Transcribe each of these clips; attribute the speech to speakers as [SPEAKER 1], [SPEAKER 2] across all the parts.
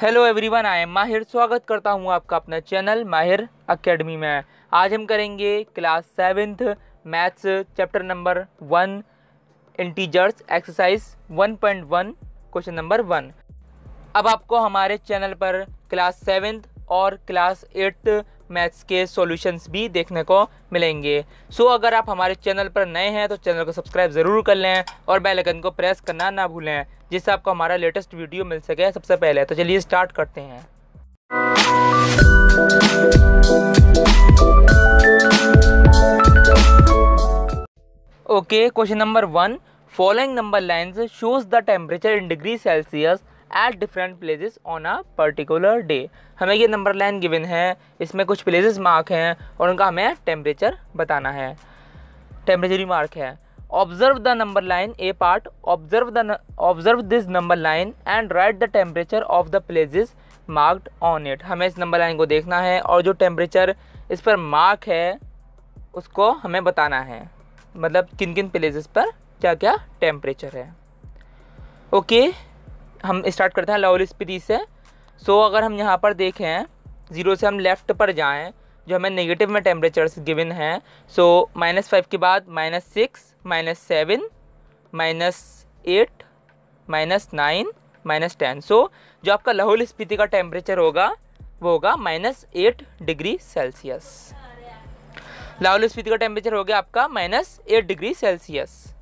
[SPEAKER 1] Hello everyone, I am माहिर। स्वागत करता हूं आपका अपना चैनल माहिर एकेडमी में। आज हम करेंगे class 7th maths chapter number 1 integers exercise 1.1 question number 1। अब आपको हमारे चैनल पर क्लास 7th और क्लास 8th मैथ्स के सॉल्यूशंस भी देखने को मिलेंगे। सो अगर आप हमारे चैनल पर नए हैं तो चैनल को सब्सक्राइब ज़रूर कर लें और बेल आइकन को प्रेस करना ना भूलें, जिससे आपको हमारा लेटेस्ट वीडियो मिल सके सबसे पहले। तो चलिए स्टार्ट करते हैं। Okay, question number 1। Following number lines shows the temperature in degree Celsius at different places on a particular day. हमें ये नंबर लाइन गिवन है, इसमें कुछ प्लेसेस मार्क हैं और उनका हमें टेम्परेचर बताना है। टेम्परेचर मार्क है। Observe the number line A part. Observe this number line and right the temperature of the places marked on it. हमें इस नंबर लाइन को देखना है और जो टेम्परेचर इस पर मार्क है उसको हमें बताना है, मतलब किन किन प्लेसेस पर क्या क्या टेम्परेचर है। ओके, हम स्टार्ट करते हैं लाहौल स्पीति से। सो अगर हम यहाँ पर देखें, 0 से हम लेफ़्ट पर जाएं, जो हमें नेगेटिव में टेम्परेचर्स गिवन हैं। सो -5 के बाद -6, -7, -8, -9, -10। सो जो आपका लाहौल स्पीति का टेम्परेचर होगा वो होगा -8 डिग्री सेल्सियस। लाहौल स्पीति का टेम्परेचर हो गया आपका -8 degree Celsius.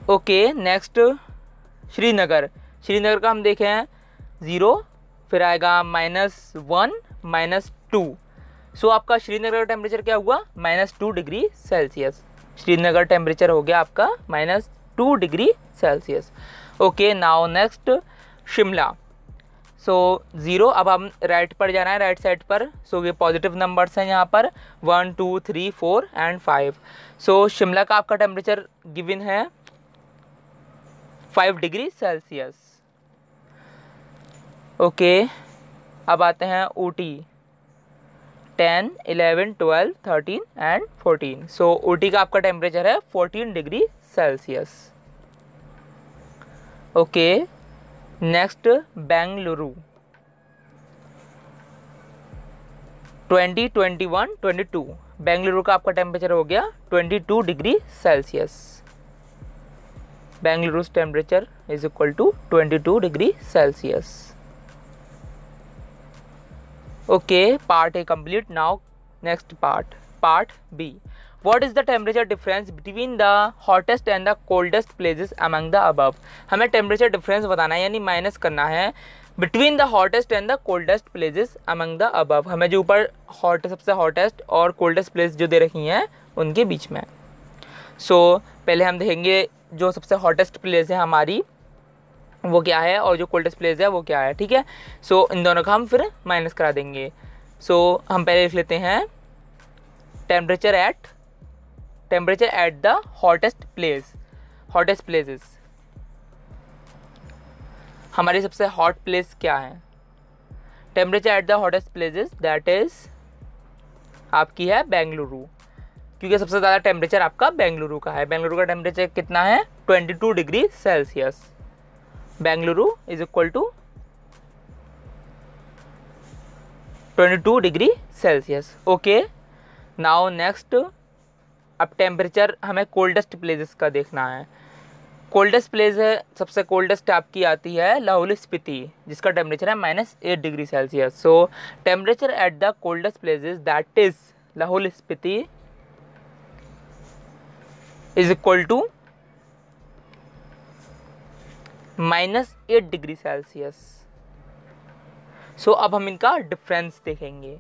[SPEAKER 1] Okay, next Srinagar. Srinagar का हम देखें 0, फिर आएगा -1, -2। सो आपका श्रीनगर का टेम्परेचर क्या हुआ? -2 डिग्री सेल्सियस। श्रीनगर टेम्परेचर हो गया आपका -2 degree Celsius. Okay, now next Shimla. So 0, अब हम राइट पर जाना है, राइट साइड पर। सो ये पॉजिटिव नंबर्स हैं यहाँ पर 1, 2, 3, 4 एंड 5। सो शिमला का आपका टेम्परेचर गिवन है 5 डिग्री सेल्सियस। ओके, अब आते हैं ऊटी 10, 11, 12, 13 एंड 14। सो ऊटी का आपका टेम्परेचर है 14 degree Celsius. Okay, next Bengaluru 20, 21, 22। Bengaluru का आपका टेम्परेचर हो गया 22 डिग्री सेल्सियस। बेंगलुरु's temperature is equal to 22 degree Celsius. Okay, part A complete. Now next part B. What is the temperature difference between the hottest and the coldest places among the above? हमें temperature difference बताना है, यानी minus करना है between the hottest and the coldest places among the above। हमें जो ऊपर सबसे hottest और coldest place जो दे रखी हैं उनके बीच में। सो पहले हम देखेंगे जो सबसे हॉटेस्ट प्लेस है हमारी वो क्या है और जो कोल्डेस्ट प्लेस है वो क्या है। ठीक है, सो इन दोनों का हम फिर माइनस करा देंगे। सो हम पहले लिख लेते हैं temperature at the hottest places. हमारी सबसे हॉट प्लेस क्या है? Temperature at the hottest places that is आपकी है बेंगलुरु, क्योंकि सबसे ज़्यादा टेम्परेचर आपका बेंगलुरु का है। बेंगलुरु का टेम्परेचर कितना है? 22 degree Celsius. Bengaluru is equal to 22 degree Celsius. Okay, now next अब टेम्परेचर हमें कोल्डेस्ट प्लेसेस का देखना है। कोल्डेस्ट प्लेस है, सबसे कोल्डेस्ट आपकी आती है लाहौल स्पीति, जिसका टेम्परेचर है -8 degree Celsius. So temperature at the coldest places that is Lahaul Spiti is equal to -8 degree Celsius. So अब हम इनका डिफरेंस देखेंगे।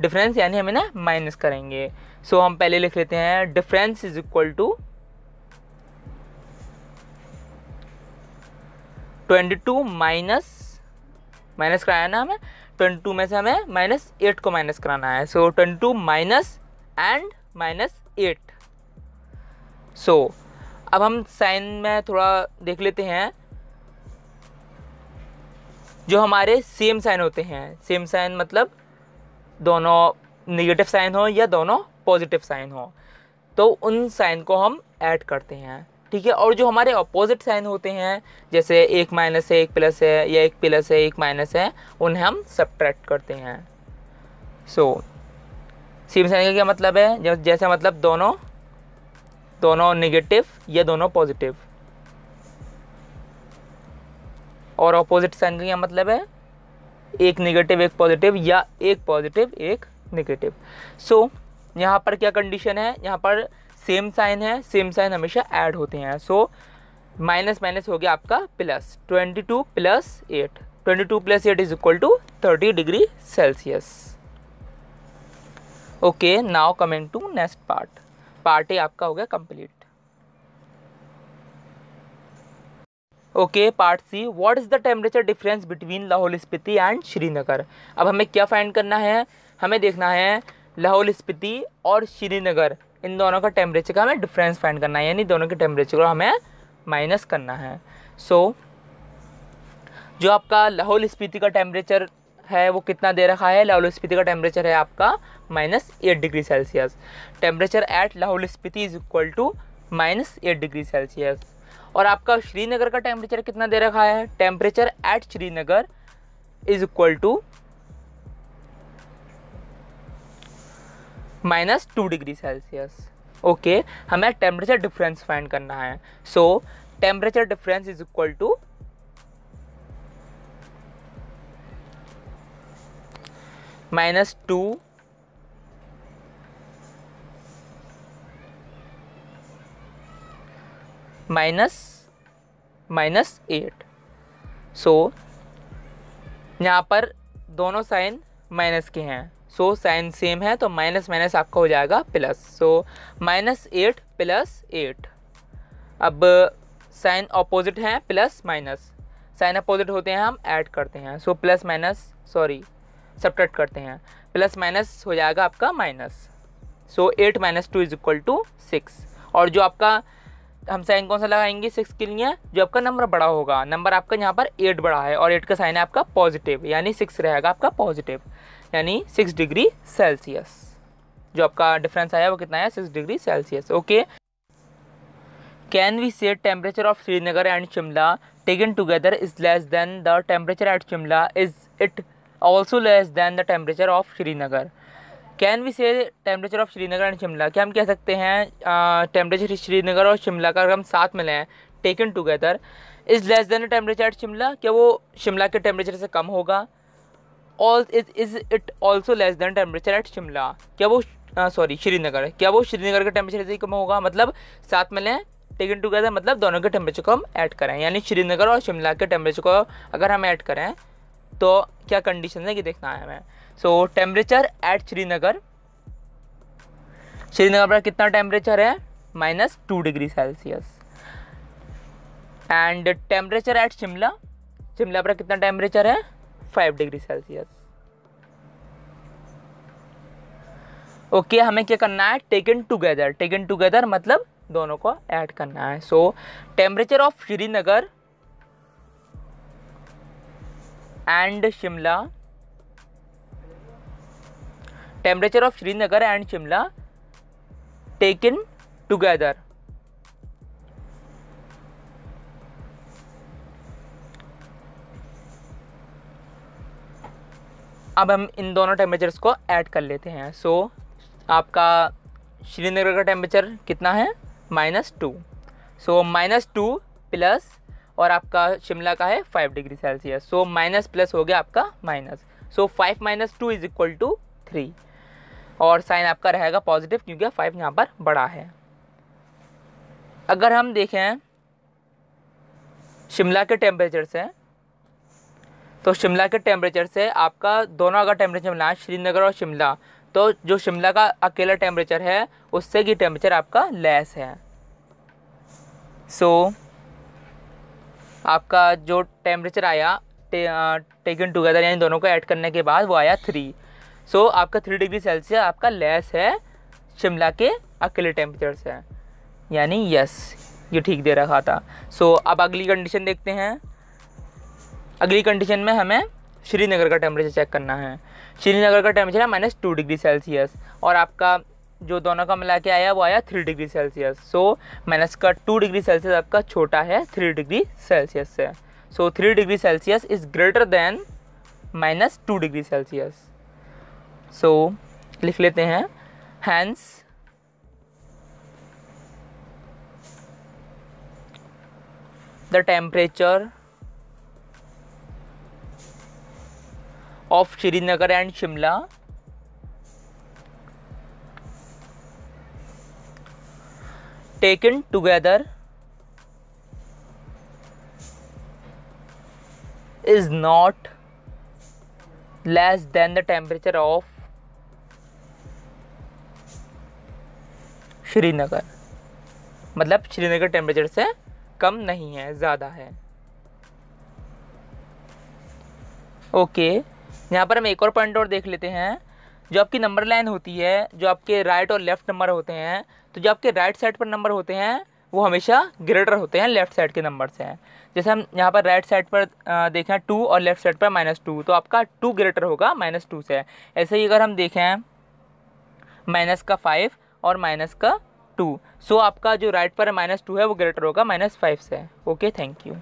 [SPEAKER 1] डिफरेंस यानी हम इन्हें माइनस करेंगे। सो हम पहले लिख लेते हैं difference is equal to 22 minus कराया ना हमें, 22 में से हमें -8 को माइनस कराना है। सो 22 माइनस एंड -8। सो अब हम साइन में थोड़ा देख लेते हैं। जो हमारे सेम साइन होते हैं, सेम साइन मतलब दोनों नेगेटिव साइन हो या दोनों पॉजिटिव साइन हो, तो उन साइन को हम ऐड करते हैं। ठीक है। और जो हमारे अपोजिट साइन होते हैं, जैसे एक माइनस है एक प्लस है, या एक प्लस है एक माइनस है, उन्हें हम सब्ट्रैक्ट करते हैं। सो सेम साइन का क्या मतलब है, जैसे मतलब दोनों नेगेटिव या दोनों पॉजिटिव। और अपोजिट साइन का क्या मतलब है, एक नेगेटिव एक पॉजिटिव, या एक पॉजिटिव एक नेगेटिव। सो यहाँ पर क्या कंडीशन है, यहाँ पर सेम साइन है, सेम साइन हमेशा ऐड होते हैं। सो माइनस माइनस हो गया आपका plus, 22 + 8, 22 + 8 = 30 degree Celsius. Okay, now coming to next part A आपका हो गया complete. Okay, part C, what is the temperature difference between Lahaul Spiti and Srinagar. अब हमें क्या फाइंड करना है, हमें देखना है लाहौल स्पीति और श्रीनगर, इन दोनों का टेम्परेचर का हमें डिफरेंस फाइंड करना है, यानी दोनों के टेम्परेचर को हमें माइनस करना है। सो जो आपका लाहौल स्पीति का टेम्परेचर है वो कितना दे रखा है, लाहौल स्पीति का टेम्परेचर है आपका -8 degree Celsius. Temperature at Lahaul Spiti is equal to -8 degree Celsius. और आपका श्रीनगर का टेम्परेचर कितना दे रखा है, temperature at Srinagar is equal to -2 degree Celsius. Okay, हमें टेम्परेचर डिफरेंस फाइंड करना है। So temperature difference is equal to -2 -8। So यहाँ पर दोनों साइन माइनस के हैं, सो साइन सेम है तो माइनस माइनस आपका हो जाएगा प्लस। सो -8 + 8। अब साइन अपोजिट हैं, प्लस माइनस, साइन अपोजिट होते हैं हम ऐड करते हैं। सो प्लस माइनस सब्ट्रैक्ट करते हैं, प्लस माइनस हो जाएगा आपका माइनस। सो 8 - 2 = 6। और जो आपका हम साइन कौन सा लगाएंगे 6 के लिए, जो आपका नंबर बड़ा होगा, नंबर आपका यहाँ पर 8 बड़ा है और 8 का साइन है आपका पॉजिटिव, यानी 6 रहेगा आपका पॉजिटिव, यानी 6 डिग्री सेल्सियस। जो आपका डिफरेंस आया वो कितना है, 6 degree Celsius. Okay, can we say temperature of Srinagar and Shimla taken together is less than the temperature at Shimla, is it also less than the temperature of Srinagar. Can we say temperature of Srinagar and Shimla, क्या हम कह सकते हैं temperature Srinagar और शिमला का अगर हम साथ में लें, taken together, is less than the temperature at Shimla, क्या वो शिमला के टेम्परेचर से कम होगा। और is it also less then temperature at Shimla, क्या वो श्रीनगर, क्या वो श्रीनगर के टेम्परेचर से कम होगा। मतलब साथ में लें, टेकन टुगेदर मतलब दोनों के टेम्परेचर को हम ऐड करें, यानी श्रीनगर और शिमला के टेम्परेचर को अगर हम ऐड करें तो क्या कंडीशन है कि देखना है हमें। सो टेम्परेचर एट श्रीनगर पर कितना टेम्परेचर है, -2 degree Celsius. And temperature at Shimla पर कितना टेम्परेचर है, 5 डिग्री सेल्सियस। ओके, हमें क्या करना है, टेकन टुगेदर मतलब दोनों को ऐड करना है। So temperature of Srinagar and Shimla, temperature of Srinagar and Shimla taken together अब हम इन दोनों टेम्परेचर्स को ऐड कर लेते हैं। सो आपका श्रीनगर का टेम्परेचर कितना है, -2। सो -2 प्लस और आपका शिमला का है 5 degree Celsius. So minus plus हो गया आपका माइनस। सो 5 - 2 = 3 और साइन आपका रहेगा पॉजिटिव क्योंकि 5 यहाँ पर बड़ा है। अगर हम देखें शिमला के टेम्परेचर से, तो शिमला के टेम्परेचर से आपका दोनों अगर टेम्परेचर मिला श्रीनगर और शिमला, तो जो शिमला का अकेला टेम्परेचर है उससे की टेम्परेचर आपका लेस है। सो आपका जो टेम्परेचर आया टेकन टुगेदर यानी दोनों को ऐड करने के बाद वो आया 3। सो आपका 3 डिग्री सेल्सियस आपका लेस है शिमला के अकेले टेम्परेचर से, यानी यस ये ठीक दे रखा था। सो अब अगली कंडीशन देखते हैं। अगली कंडीशन में हमें श्रीनगर का टेम्परेचर चेक करना है। श्रीनगर का टेम्परेचर है -2 डिग्री सेल्सियस और आपका जो दोनों का मिला के आया वो आया 3 डिग्री सेल्सियस। सो माइनस का 2 डिग्री सेल्सियस आपका छोटा है 3 डिग्री सेल्सियस से। So 3 degree Celsius is greater than minus 2 degree Celsius. So लिख लेते हैं, hence the temperature of Srinagar and Shimla taken together is not less than the temperature of Srinagar, मतलब Srinagar temperature से कम नहीं है, ज़्यादा है। ओके, यहाँ पर हम एक और पॉइंट और देख लेते हैं। जो आपकी नंबर लाइन होती है, जो आपके राइट और लेफ्ट नंबर होते हैं, तो जो आपके राइट साइड पर नंबर होते हैं वो हमेशा ग्रेटर होते हैं लेफ्ट साइड के नंबर से। जैसे हम यहाँ पर राइट साइड पर देखें 2 और लेफ्ट साइड पर -2, तो आपका 2 ग्रेटर होगा -2 से। ऐसे ही अगर हम देखें माइनस का 5 और माइनस का 2, सो आपका जो राइट पर -2 है वो ग्रेटर होगा -5 से। Okay, thank you.